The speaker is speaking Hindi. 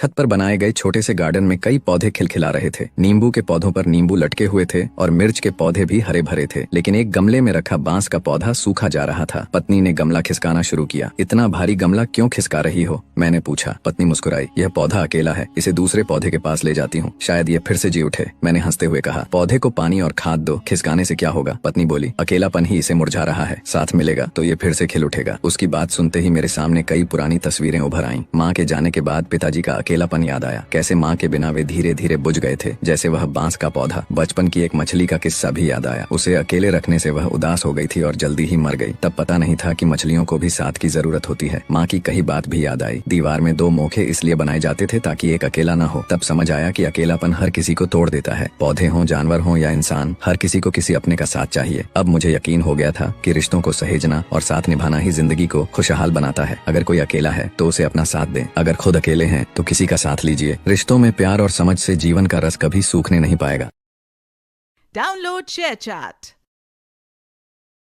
छत पर बनाए गए छोटे से गार्डन में कई पौधे खिलखिला रहे थे। नींबू के पौधों पर नींबू लटके हुए थे और मिर्च के पौधे भी हरे भरे थे, लेकिन एक गमले में रखा बांस का पौधा सूखा जा रहा था। पत्नी ने गमला खिसकाना शुरू किया। इतना भारी गमला क्यों खिसका रही हो? मैंने पूछा। पत्नी मुस्कुराई। यह पौधा अकेला है, इसे दूसरे पौधे के पास ले जाती हूँ, शायद ये फिर से जी उठे। मैंने हंसते हुए कहा, पौधे को पानी और खाद दो, खिसकाने से क्या होगा? पत्नी बोली, अकेलापन ही इसे मुरझा रहा है, साथ मिलेगा तो ये फिर से खिल उठेगा। उसकी बात सुनते ही मेरे सामने कई पुरानी तस्वीरें उभर आईं। माँ के जाने के बाद पिताजी का अकेलापन याद आया। कैसे माँ के बिना वे धीरे धीरे बुझ गए थे, जैसे वह बांस का पौधा। बचपन की एक मछली का किस्सा भी याद आया। उसे अकेले रखने से वह उदास हो गई थी और जल्दी ही मर गई। तब पता नहीं था कि मछलियों को भी साथ की जरूरत होती है। माँ की कही बात भी याद आई। दीवार में 2 मोखे इसलिए बनाए जाते थे ताकि एक अकेला न हो। तब समझ आया कि अकेलापन हर किसी को तोड़ देता है। पौधे हों, जानवर हों या इंसान, हर किसी को किसी अपने का साथ चाहिए। अब मुझे यकीन हो गया था कि रिश्तों को सहेजना और साथ निभाना ही जिंदगी को खुशहाल बनाता है। अगर कोई अकेला है तो उसे अपना साथ दें। अगर खुद अकेले हैं तो किसी का साथ लीजिए। रिश्तों में प्यार और समझ से जीवन का रस कभी सूखने नहीं पाएगा। Download ShareChat.